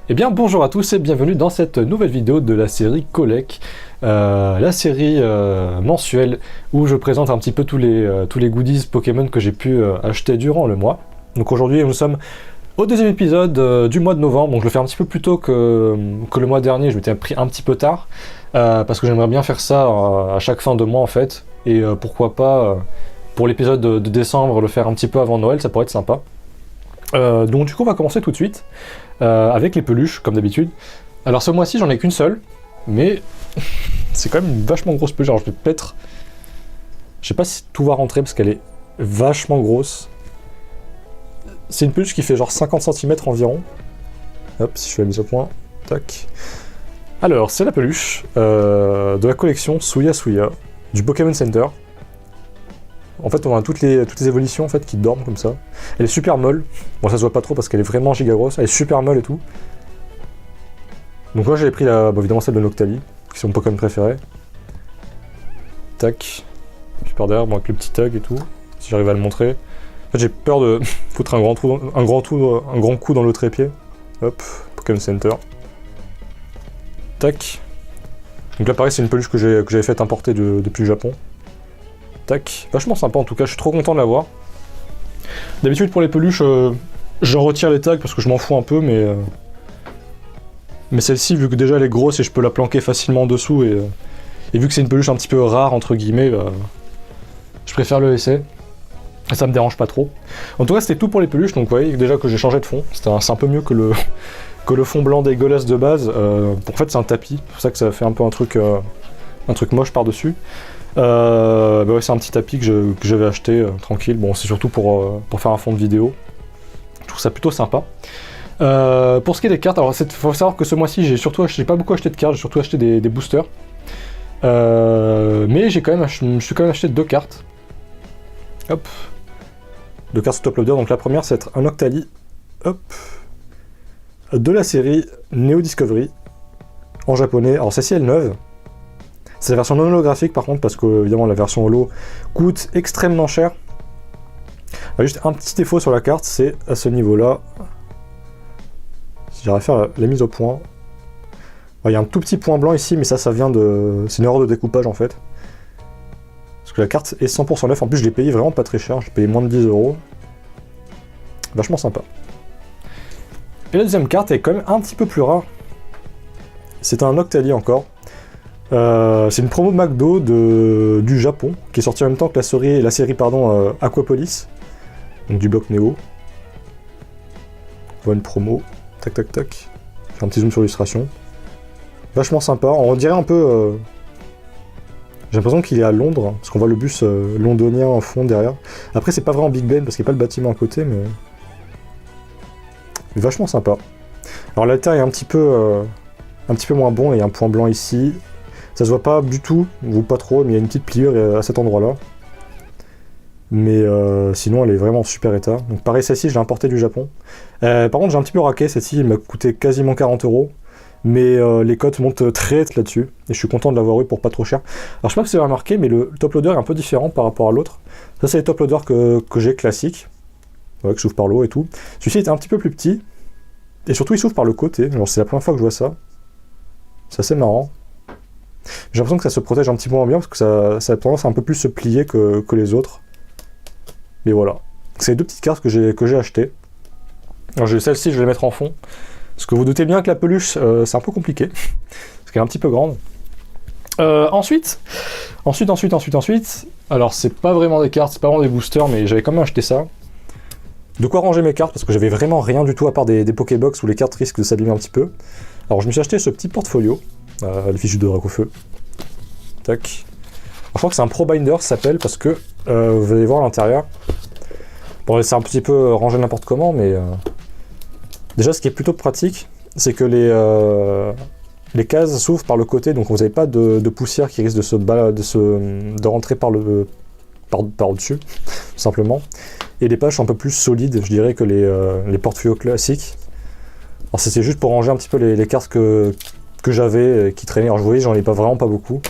Eh bien bonjour à tous et bienvenue dans cette nouvelle vidéo de la série Collect, la série mensuelle où je présente un petit peu tous les goodies Pokémon que j'ai pu acheter durant le mois. Donc aujourd'hui nous sommes au deuxième épisode du mois de novembre, donc je le fais un petit peu plus tôt que le mois dernier, je m'étais pris un petit peu tard, parce que j'aimerais bien faire ça à chaque fin de mois en fait, et pourquoi pas pour l'épisode de décembre le faire un petit peu avant Noël, ça pourrait être sympa. Donc du coup on va commencer tout de suite avec les peluches comme d'habitude. Alors ce mois-ci j'en ai qu'une seule, mais c'est quand même une vachement grosse peluche. Alors je vais peut-être, je sais pas si tout va rentrer parce qu'elle est vachement grosse. C'est une peluche qui fait genre 50 cm environ. Hop, si je fais la mise au point, tac. Alors c'est la peluche de la collection Suya Suya du Pokémon Center. En fait, on a toutes les évolutions en fait qui dorment comme ça. Elle est super molle. Bon, ça se voit pas trop parce qu'elle est vraiment giga grosse. Elle est super molle et tout. Donc moi, j'avais pris évidemment celle de Noctali, qui est mon Pokémon préféré. Tac. Super derrière, bon, avec le petit tag et tout. Si j'arrive à le montrer. En fait, j'ai peur de foutre un grand coup dans le trépied. Hop, Pokémon Center. Tac. Donc là, pareil, c'est une peluche que j'avais fait importer depuis le Japon. Tac, vachement sympa en tout cas, je suis trop content de l'avoir. D'habitude pour les peluches, j'en retire les tags parce que je m'en fous un peu, mais celle-ci, vu que déjà elle est grosse et je peux la planquer facilement en dessous, et vu que c'est une peluche un petit peu rare entre guillemets, je préfère le laisser. Et ça me dérange pas trop. En tout cas c'était tout pour les peluches, donc vous voyez déjà que j'ai changé de fond, c'est un peu mieux que le fond blanc dégueulasse de base. En fait c'est un tapis, c'est pour ça que ça fait un peu un truc moche par-dessus. Ouais, c'est un petit tapis que j'avais acheté tranquille. Bon, c'est surtout pour faire un fond de vidéo. Je trouve ça plutôt sympa. Pour ce qui est des cartes, alors il faut savoir que ce mois-ci j'ai pas beaucoup acheté de cartes, j'ai surtout acheté des boosters. Mais je me suis quand même acheté 2 cartes. Hop. 2 cartes sous top loader. Donc la première c'est un Noctali. Hop. De la série Neo Discovery. En japonais. Alors celle-ci elle est neuve. C'est la version non holographique par contre, parce que évidemment la version holo coûte extrêmement cher. Il y a juste un petit défaut sur la carte, c'est à ce niveau-là. Si j'arrive à faire la mise au point. Il y a un tout petit point blanc ici, mais ça vient de... C'est une erreur de découpage en fait. Parce que la carte est 100% neuve, en plus je l'ai payé vraiment pas très cher, j'ai payé moins de 10 €. Vachement sympa. Et la deuxième carte est quand même un petit peu plus rare. C'est un Noctali encore. C'est une promo de McDo du Japon qui est sortie en même temps que la série Aquapolis, donc du bloc Neo. On voit une promo, tac tac tac. J'ai un petit zoom sur l'illustration. Vachement sympa, on dirait un peu. J'ai l'impression qu'il est à Londres, parce qu'on voit le bus londonien en fond derrière. Après, c'est pas vraiment Big Ben parce qu'il n'y a pas le bâtiment à côté, mais. Vachement sympa. Alors l'alter est un petit peu moins bon, il y a un point blanc ici. Ça se voit pas du tout, ou pas trop, mais il y a une petite pliure à cet endroit-là. Mais sinon, elle est vraiment en super état. Donc pareil, celle-ci, je l'ai importée du Japon. Par contre, j'ai un petit peu raqué, celle-ci, elle m'a coûté quasiment 40 €. Mais les cotes montent très vite là-dessus. Et je suis content de l'avoir eu pour pas trop cher. Alors je sais pas si vous avez remarqué, mais le top loader est un peu différent par rapport à l'autre. Ça, c'est les top loaders que j'ai classiques. Ouais, que s'ouvre par le haut et tout. Celui-ci était un petit peu plus petit. Et surtout, il s'ouvre par le côté. Alors c'est la première fois que je vois ça. C'est assez marrant. J'ai l'impression que ça se protège un petit peu moins bien parce que ça a tendance à un peu plus se plier que les autres. Mais voilà. C'est les 2 petites cartes que j'ai achetées. Alors celle-ci, je vais les mettre en fond. Parce que vous doutez bien que la peluche, c'est un peu compliqué. Parce qu'elle est un petit peu grande. Ensuite. Alors c'est pas vraiment des cartes, c'est pas vraiment des boosters, mais j'avais quand même acheté ça. De quoi ranger mes cartes, parce que j'avais vraiment rien du tout à part des Pokébox où les cartes risquent de s'abîmer un petit peu. Alors je me suis acheté ce petit portfolio. Le fichu de Dracofeu. Tac. Alors, je crois que c'est un Pro Binder, ça s'appelle, parce que vous allez voir à l'intérieur. Bon, c'est un petit peu rangé n'importe comment, mais déjà, ce qui est plutôt pratique, c'est que les cases s'ouvrent par le côté, donc vous n'avez pas de poussière qui risque de rentrer par au-dessus, tout simplement. Et les pages sont un peu plus solides, je dirais, que les portfolios classiques. Alors, c'est juste pour ranger un petit peu les cartes que j'avais qui traînaient. Alors vous voyez, j'en ai vraiment pas beaucoup.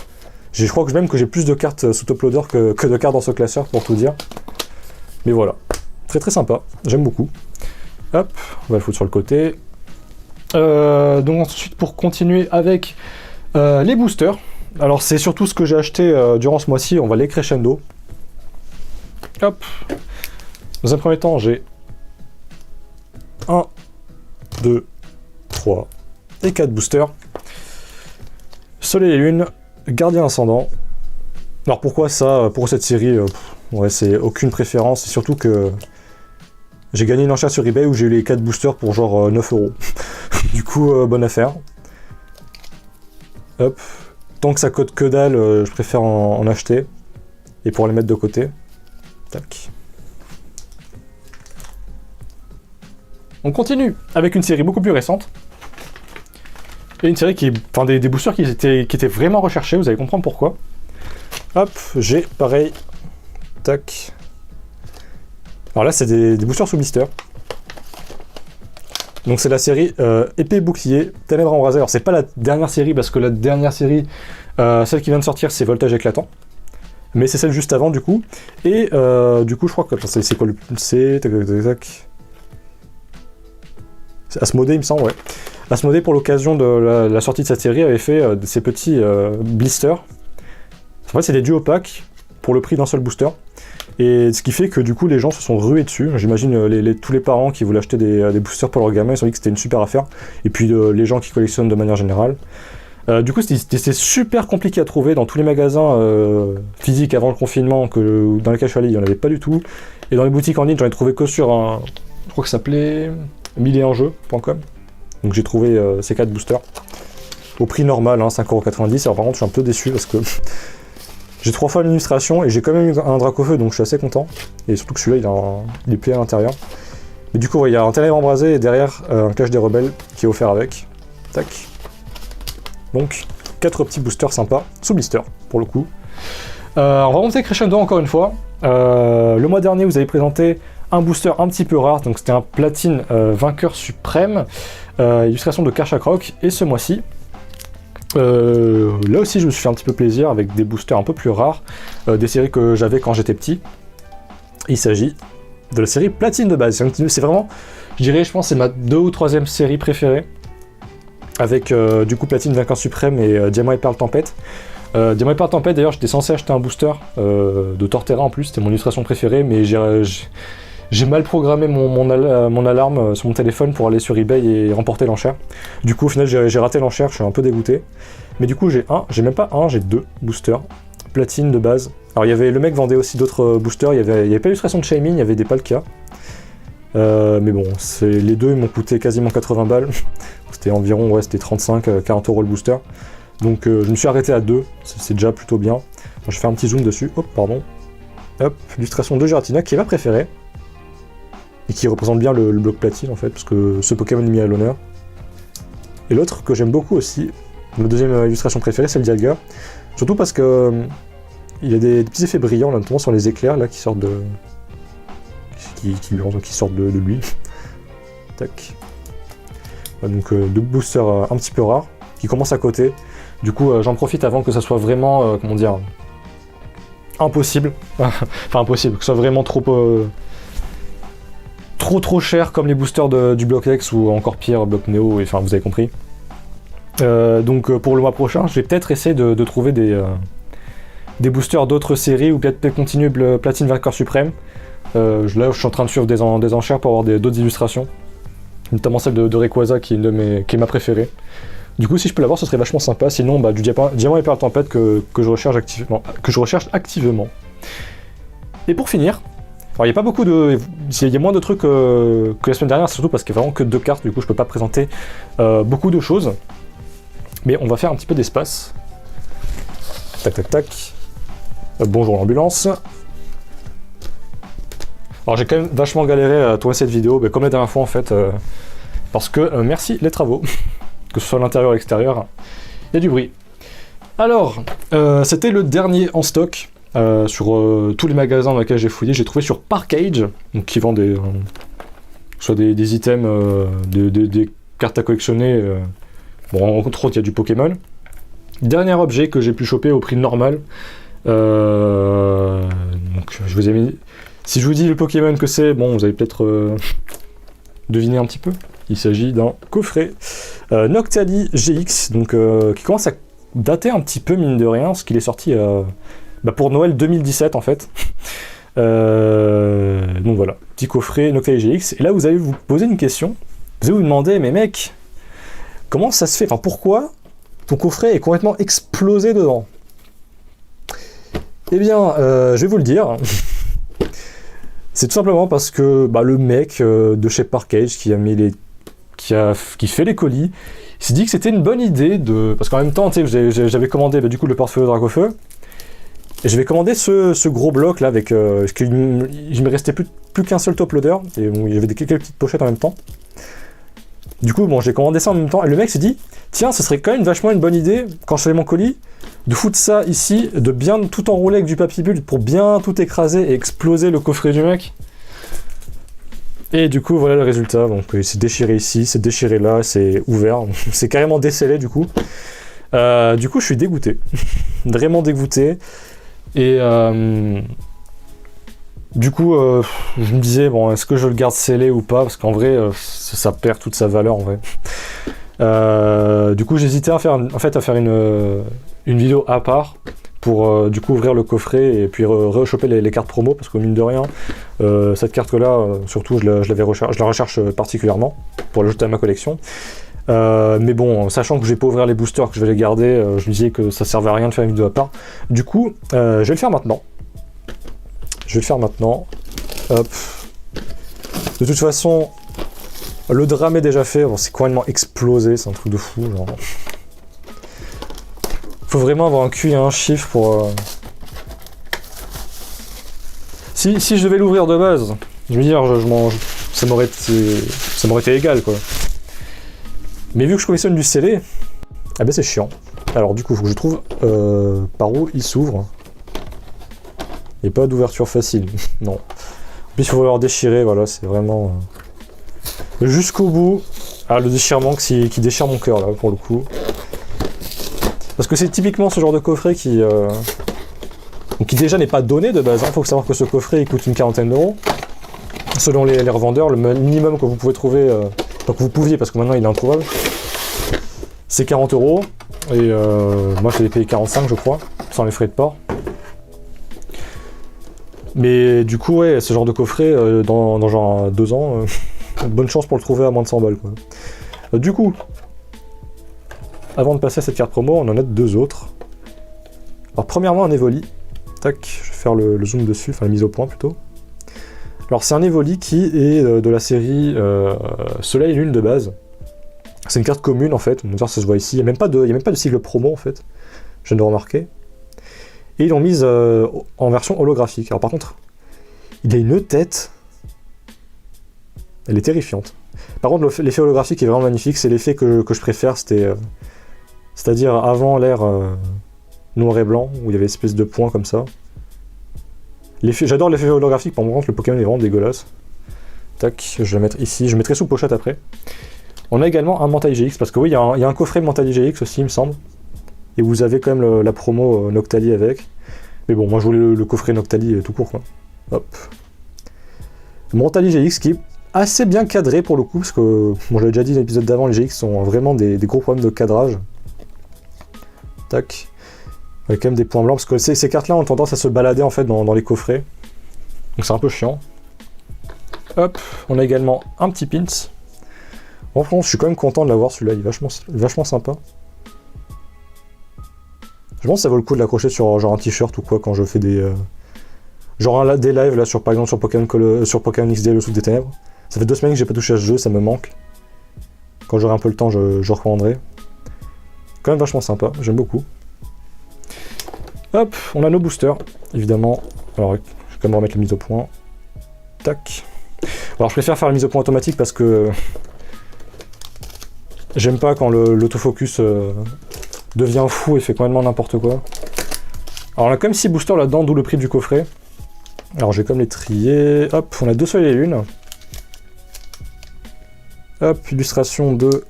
Je crois que même que j'ai plus de cartes sous top loader que de cartes dans ce classeur pour tout dire. Mais voilà, très très sympa, j'aime beaucoup. Hop, on va le foutre sur le côté. Donc ensuite, pour continuer avec les boosters. Alors c'est surtout ce que j'ai acheté durant ce mois-ci, on va les crescendo. Hop. Dans un premier temps, j'ai 1, 2, 3 et 4 boosters. Soleil et Lune, Gardien Ascendant. Alors pourquoi ça? Pour cette série, ouais, c'est aucune préférence, c'est surtout que j'ai gagné une enchère sur eBay où j'ai eu les 4 boosters pour genre 9 €. Du coup, bonne affaire. Hop. Tant que ça coûte que dalle, je préfère en acheter. Et pour les mettre de côté. Tac. On continue avec une série beaucoup plus récente. Et une série qui... Enfin, des boosters qui étaient vraiment recherchés, vous allez comprendre pourquoi. Hop, j'ai pareil. Tac. Alors là, c'est des boosters sous blister. Donc c'est la série Épée Bouclier, Ténèbres Embrasées. Alors c'est pas la dernière série, parce que la dernière série, celle qui vient de sortir, c'est Voltage Éclatant. Mais c'est celle juste avant, du coup. Et du coup, je crois que... C'est quoi le... C'est... Tac, tac, tac. C'est Asmodée, il me semble, ouais. Asmodée, pour l'occasion de la sortie de cette série, avait fait ces petits blisters. En fait, c'est des duos packs pour le prix d'un seul booster. Et ce qui fait que du coup les gens se sont rués dessus. J'imagine tous les parents qui voulaient acheter des boosters pour leurs gamins, ils se sont dit que c'était une super affaire. Et puis les gens qui collectionnent de manière générale. Du coup c'était super compliqué à trouver dans tous les magasins physiques avant le confinement dans lesquels je suis allé, il n'y en avait pas du tout. Et dans les boutiques en ligne, j'en ai trouvé que sur un... Je crois que ça s'appelait 1001jeux.com. Donc j'ai trouvé ces 4 boosters. Au prix normal, hein, 5,90 €. Alors par contre je suis un peu déçu parce que... J'ai 3 fois l'illustration et j'ai quand même eu un Dracofeu, donc je suis assez content. Et surtout que celui-là, il est plié à l'intérieur. Mais du coup, ouais, il y a un Ténèbres Embrasées et derrière un Clash des Rebelles qui est offert avec. Tac. Donc, 4 petits boosters sympas, sous blister, pour le coup. On va monter crescendo encore une fois. Le mois dernier, vous avez présenté un booster un petit peu rare, donc c'était un Platine Vainqueur Suprême, illustration de Karchak. Et ce mois-ci, là aussi je me suis fait un petit peu plaisir avec des boosters un peu plus rares, des séries que j'avais quand j'étais petit. Il s'agit de la série Platine de base. C'est vraiment, je dirais, je pense c'est ma 2e ou 3e série préférée, avec du coup Platine Vainqueur Suprême et Diamant et Perle Tempête. Diamant et Perle Tempête, d'ailleurs j'étais censé acheter un booster de Torterra en plus, c'était mon illustration préférée, mais j'ai mal programmé mon alarme sur mon téléphone pour aller sur eBay et remporter l'enchère. Du coup, au final, j'ai raté l'enchère, je suis un peu dégoûté. Mais du coup, j'ai même pas un, j'ai 2 boosters. Platine de base. Alors, le mec vendait aussi d'autres boosters, il y avait pas d'illustration de Shaming, il y avait des Palkia. Mais bon, les deux, ils m'ont coûté quasiment 80 balles. C'était environ, ouais, c'était 35-40 € le booster. Donc, je me suis arrêté à 2, c'est déjà plutôt bien. Je vais faire un petit zoom dessus, hop, pardon. Hop, illustration de Giratina, qui est ma préférée. Et qui représente bien le bloc platine en fait, parce que ce Pokémon est mis à l'honneur. Et l'autre que j'aime beaucoup aussi, ma 2e illustration préférée, c'est le Dialga. Surtout parce que il y a des petits effets brillants, là, notamment sur les éclairs là, qui sortent de... qui sortent de lui. Tac. Ouais, donc 2 boosters un petit peu rares, qui commencent à côté. Du coup, j'en profite avant que ça soit vraiment, comment dire, impossible. Enfin impossible, que ce soit vraiment trop cher comme les boosters du bloc X ou encore pire bloc Neo, enfin vous avez compris. Donc pour le mois prochain, je vais peut-être essayer de trouver des boosters d'autres séries ou peut-être continuer Platine Vainqueur Suprême. Là je suis en train de suivre des enchères pour avoir d'autres illustrations, notamment celle de Rayquaza qui est ma préférée. Du coup si je peux l'avoir ce serait vachement sympa, sinon du Diamant et Perle Tempête que je recherche activement. Et pour finir, alors il y a pas beaucoup il y a moins de trucs que la semaine dernière, surtout parce qu'il y a vraiment que 2 cartes, du coup je peux pas présenter beaucoup de choses. Mais on va faire un petit peu d'espace. Tac tac tac. Bonjour l'ambulance. Alors j'ai quand même vachement galéré à tourner cette vidéo, comme la dernière fois en fait, parce que merci les travaux, que ce soit à l'intérieur ou à l'extérieur, il y a du bruit. Alors, c'était le dernier en stock. Sur tous les magasins dans lesquels j'ai fouillé, j'ai trouvé sur Parkage, donc qui vend soit des items, des cartes à collectionner. Bon, entre autres, il y a du Pokémon. Dernier objet que j'ai pu choper au prix normal. Donc, je vous ai mis. Si je vous dis le Pokémon que c'est, bon, vous allez peut-être deviner un petit peu. Il s'agit d'un coffret Noctali GX, donc, qui commence à dater un petit peu, mine de rien, parce qu'il est sorti pour Noël 2017 en fait. Donc voilà, petit coffret Noctali GX. Et là, vous allez vous poser une question. Vous allez vous demander, mais mec, comment ça se fait? Enfin, pourquoi ton coffret est complètement explosé dedans? Eh bien, je vais vous le dire. C'est tout simplement parce que le mec de chez Parkage qui fait les colis, il s'est dit que c'était une bonne idée de... Parce qu'en même temps, j'avais commandé du coup le portefeuille Dracofeu, et je vais commander ce gros bloc là avec... parce qu'il me restait plus qu'un seul top loader, et bon, il y avait quelques petites pochettes en même temps. Du coup, bon, j'ai commandé ça en même temps, et le mec s'est dit, tiens, ce serait quand même vachement une bonne idée, quand je fais mon colis, de foutre ça ici, de bien tout enrouler avec du papier bulle pour bien tout écraser et exploser le coffret du mec. Et du coup, voilà le résultat. Donc, c'est déchiré ici, c'est déchiré là, c'est ouvert. C'est carrément décellé du coup. Du coup, je suis dégoûté. Vraiment dégoûté. Et du coup, je me disais, bon, est-ce que je le garde scellé ou pas? Parce qu'en vrai, ça perd toute sa valeur en vrai. Du coup, j'hésitais à faire une vidéo à part pour du coup ouvrir le coffret et puis rechoper les cartes promo, parce que mine de rien, cette carte là, surtout je la recherche particulièrement pour l'ajouter à ma collection. Mais bon, sachant que je vais pas ouvrir les boosters, que je vais les garder, je me disais que ça servait à rien de faire une vidéo à part. Du coup, je vais le faire maintenant. Hop. De toute façon, le drame est déjà fait, bon, c'est complètement explosé, c'est un truc de fou, genre. Faut vraiment avoir un cul et un chiffre pour... Si je devais l'ouvrir de base, je veux dire, ça m'aurait été égal, quoi. Mais vu que je collectionne du scellé, ah ben c'est chiant. Alors du coup, faut que je trouve par où il s'ouvre. Il n'y a pas d'ouverture facile, non. En plus, il faut leur déchirer, voilà, c'est vraiment... jusqu'au bout. Ah, le déchirement qui déchire mon cœur, là, pour le coup. Parce que c'est typiquement ce genre de coffret qui déjà n'est pas donné de base. Faut savoir que ce coffret il coûte une quarantaine d'euros. Selon les revendeurs, le minimum que vous pouvez trouver, que vous pouviez, parce que maintenant il est introuvable, c'est 40 euros. Et moi je l'ai payé 45, je crois, sans les frais de port. Mais du coup, ouais, ce genre de coffret, dans genre 2 ans, bonne chance pour le trouver à moins de 100 balles, quoi. Du coup, avant de passer à cette carte promo, on en a 2 autres. Alors premièrement, un Evoli. Tac, je vais faire le zoom dessus, enfin la mise au point plutôt. Alors c'est un Evoli qui est de la série Soleil et Lune de base. C'est une carte commune en fait, ça se voit ici. Il n'y a même pas de sigle promo en fait. Je viens de remarquer. Et ils l'ont mise en version holographique. Alors par contre, il a une tête. Elle est terrifiante. Par contre, l'effet holographique est vraiment magnifique. C'est l'effet que je préfère. C'est-à-dire avant l'ère noir et blanc, où il y avait une espèce de points comme ça. J'adore l'effet holographique, par contre le Pokémon est vraiment dégueulasse. Tac, je vais le mettre ici, je mettrai sous pochette après. On a également un Mentali GX, parce que oui, il y a un coffret Mentali GX aussi, il me semble. Et vous avez quand même la promo Noctali avec. Mais bon, moi je voulais le coffret Noctali tout court, quoi. Hop. Mentali GX qui est assez bien cadré pour le coup, parce que, bon, j'avais déjà dit dans l'épisode d'avant, les GX ont vraiment des gros problèmes de cadrage. Tac. Avec quand même des points blancs, parce que ces cartes-là ont tendance à se balader en fait dans les coffrets. Donc c'est un peu chiant. Hop, on a également un petit pins. En France, je suis quand même content de l'avoir, celui-là, il est vachement sympa. Je pense que ça vaut le coup de l'accrocher sur genre un t-shirt ou quoi quand je fais des des lives là par exemple sur Pokémon XD le Souffle des Ténèbres. Ça fait 2 semaines que j'ai pas touché à ce jeu, ça me manque. Quand j'aurai un peu le temps, je recommanderai. Quand même vachement sympa, j'aime beaucoup. Hop, on a nos boosters, évidemment. Alors, je vais quand même remettre la mise au point. Tac. Alors, je préfère faire la mise au point automatique parce que j'aime pas quand l'autofocus devient fou et fait complètement n'importe quoi. Alors, on a quand même 6 boosters là-dedans, d'où le prix du coffret. Alors, je vais comme les trier. Hop, on a 2 soleils et lune. Hop, illustration de...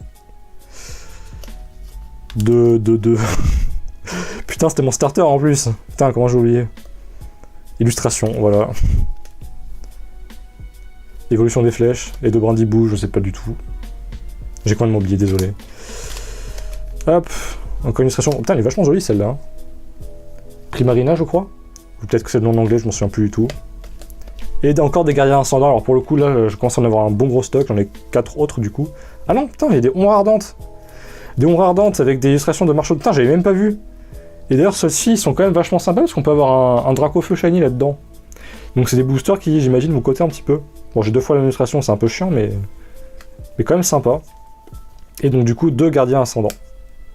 Putain, c'était mon starter en plus. Putain, comment j'ai oublié. Illustration, voilà. Évolution des flèches et de Brandyboo, je sais pas du tout. J'ai complètement oublié, désolé. Hop, encore une illustration. Putain, elle est vachement jolie celle-là. Hein. Primarina, je crois. Ou peut-être que c'est le nom en anglais, je m'en souviens plus du tout. Et encore des guerriers ascendants. Alors pour le coup, là, je commence à en avoir un bon gros stock. J'en ai 4 autres du coup. Ah non, putain, il y a des ombres ardentes. Des ombres ardentes avec des illustrations de marchaux. Putain, j'avais même pas vu. Et d'ailleurs, ceux-ci, ils sont quand même vachement sympas parce qu'on peut avoir un Dracofeu Shiny là-dedans. Donc c'est des boosters qui, j'imagine, vous cotez un petit peu. Bon, j'ai 2 fois l'illustration, c'est un peu chiant, mais quand même sympa. Et donc du coup, 2 gardiens ascendants.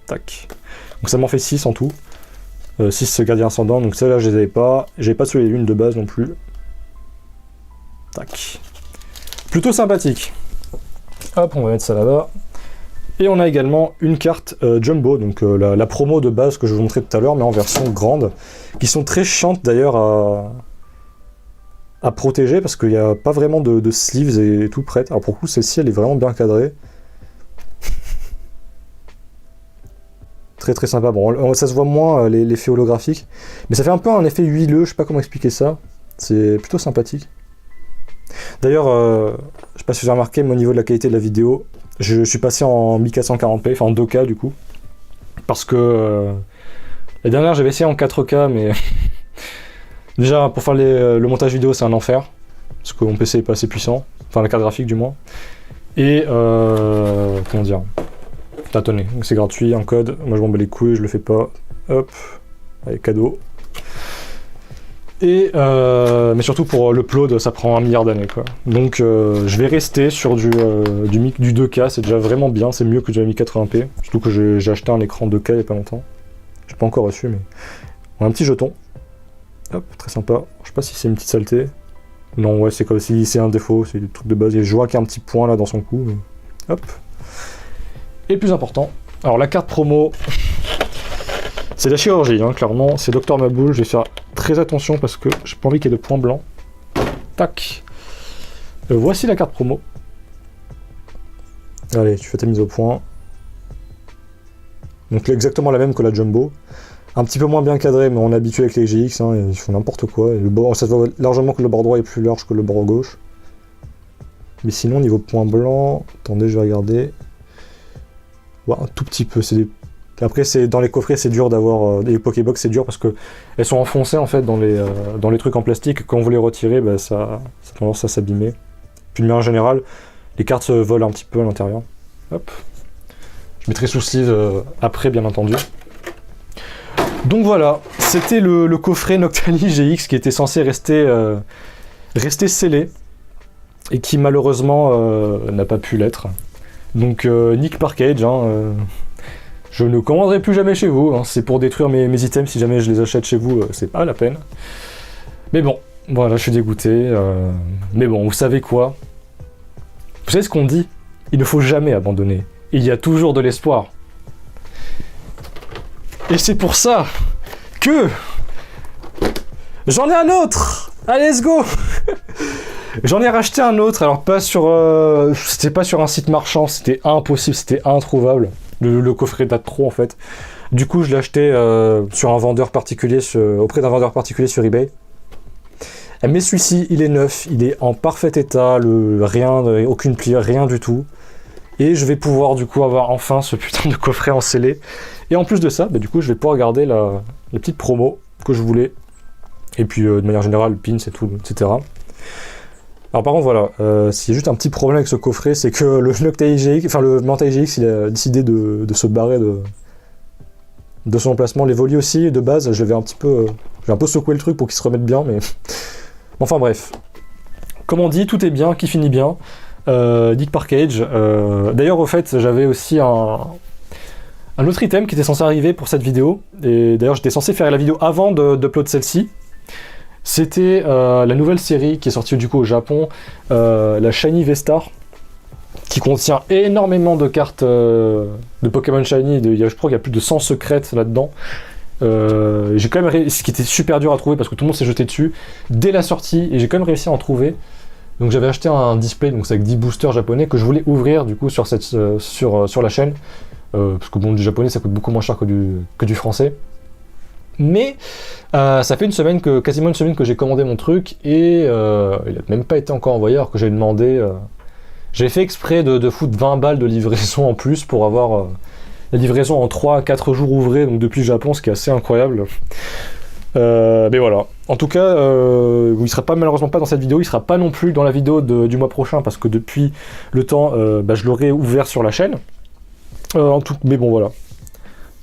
Tac. Donc ça m'en fait 6 en tout. 6 gardiens ascendants, donc celles-là, je les avais pas. J'avais pas sur les lunes de base non plus. Tac. Plutôt sympathique. Hop, on va mettre ça là-bas. Et on a également une carte Jumbo, donc la promo de base que je vous montrais tout à l'heure, mais en version grande, qui sont très chiantes d'ailleurs à protéger, parce qu'il n'y a pas vraiment de sleeves et tout prêt. Alors pour le coup, celle-ci, elle est vraiment bien cadrée. Très très sympa. Bon, ça se voit moins l'effet holographique, mais ça fait un peu un effet huileux, je sais pas comment expliquer ça. C'est plutôt sympathique. D'ailleurs, je sais pas si vous avez remarqué, mais au niveau de la qualité de la vidéo, je suis passé en 1440p, enfin en 2K du coup, parce que la dernière j'avais essayé en 4K, mais déjà pour faire le montage vidéo c'est un enfer, parce que mon PC est pas assez puissant, enfin la carte graphique du moins, et comment dire, tâtonner, donc c'est gratuit, un code, moi je m'en bats les couilles, je le fais pas, hop, allez cadeau. Et mais surtout pour l'upload, ça prend 1 milliard d'années quoi. Donc je vais rester sur du 2K, c'est déjà vraiment bien, c'est mieux que du 1080p. Surtout que j'ai acheté un écran 2K il y a pas longtemps. J'ai pas encore reçu, mais on a un petit jeton. Hop, très sympa. Je sais pas si c'est une petite saleté. Non, ouais, c'est comme si c'est un défaut, c'est des trucs de base. Je vois qu'il y a un petit point là dans son cou. Mais... Hop. Et le plus important, alors la carte promo. C'est la chirurgie, hein, clairement, c'est Dr Maboul, je vais faire très attention parce que j'ai pas envie qu'il y ait de points blancs. Tac. Voici la carte promo. Allez, tu fais ta mise au point. Donc exactement la même que la Jumbo. Un petit peu moins bien cadré, mais on est habitué avec les GX, hein, ils font n'importe quoi. Et ça se voit largement que le bord droit est plus large que le bord gauche. Mais sinon, niveau point blanc, attendez, je vais regarder. Ouais, un tout petit peu, c'est des... Après, dans les coffrets, c'est dur d'avoir... les Pokébox, c'est dur parce que elles sont enfoncées en fait dans les trucs en plastique. Quand vous les retirez, bah, ça a tendance à s'abîmer. Puis de manière générale, les cartes se volent un petit peu à l'intérieur. Hop. Je mettrai sous sleeve après, bien entendu. Donc voilà, c'était le coffret Noctali GX qui était censé rester scellé et qui malheureusement n'a pas pu l'être. Donc Nick Parkage, hein, je ne commanderai plus jamais chez vous, hein. C'est pour détruire mes items, si jamais je les achète chez vous, c'est pas la peine. Mais bon, voilà, je suis dégoûté. Mais bon, vous savez quoi? Vous savez ce qu'on dit? Il ne faut jamais abandonner. Il y a toujours de l'espoir. Et c'est pour ça que j'en ai un autre. Allez, let's go. J'en ai racheté un autre, alors pas sur... c'était pas sur un site marchand, c'était impossible, c'était introuvable. Le coffret date trop en fait. Du coup, je l'ai acheté sur un vendeur particulier, auprès d'un vendeur particulier sur eBay. Mais celui-ci, il est neuf, il est en parfait état, rien, aucune plie, rien du tout. Et je vais pouvoir du coup avoir enfin ce putain de coffret en scellé. Et en plus de ça, bah, du coup, je vais pouvoir garder la petite promo que je voulais. Et puis de manière générale, pins et tout, etc. Alors par contre voilà, s'il y a juste un petit problème avec ce coffret, c'est que le Noctali GX, enfin le Mantei GX, il a décidé de se barrer de son emplacement. Les Volies aussi, de base, j'ai un peu secoué le truc pour qu'il se remette bien, mais... Enfin bref. Comme on dit, tout est bien, qui finit bien. Nick Parkage. D'ailleurs au fait, j'avais aussi un autre item qui était censé arriver pour cette vidéo, et d'ailleurs j'étais censé faire la vidéo avant d'upload celle-ci. C'était la nouvelle série qui est sortie du coup au Japon, la Shiny V-Star, qui contient énormément de cartes de Pokémon Shiny, je crois qu'il y a plus de 100 secrètes là-dedans. J'ai quand même ce qui était super dur à trouver parce que tout le monde s'est jeté dessus dès la sortie, et j'ai quand même réussi à en trouver. Donc j'avais acheté un display, donc c'est avec 10 boosters japonais que je voulais ouvrir du coup sur la chaîne, parce que bon, du japonais ça coûte beaucoup moins cher que du français. Mais ça fait quasiment une semaine que j'ai commandé mon truc, et il n'a même pas été encore envoyé alors que j'ai demandé J'ai fait exprès de foutre 20 balles de livraison en plus pour avoir la livraison en 3 à 4 jours ouvrés, donc depuis le Japon, ce qui est assez incroyable. Mais voilà. En tout cas, il sera pas malheureusement pas dans cette vidéo, il sera pas non plus dans la vidéo du mois prochain parce que depuis le temps, je l'aurai ouvert sur la chaîne. Mais bon voilà.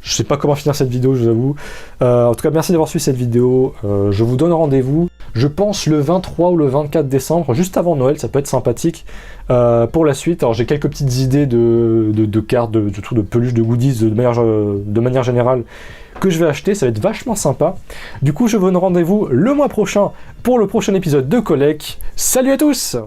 Je sais pas comment finir cette vidéo, je vous avoue. En tout cas, merci d'avoir suivi cette vidéo. Je vous donne rendez-vous, je pense le 23 ou le 24 décembre, juste avant Noël, ça peut être sympathique. Pour la suite, alors j'ai quelques petites idées de cartes, de peluches, de goodies, de manière générale, que je vais acheter, ça va être vachement sympa. Du coup, je vous donne rendez-vous le mois prochain pour le prochain épisode de Collect. Salut à tous!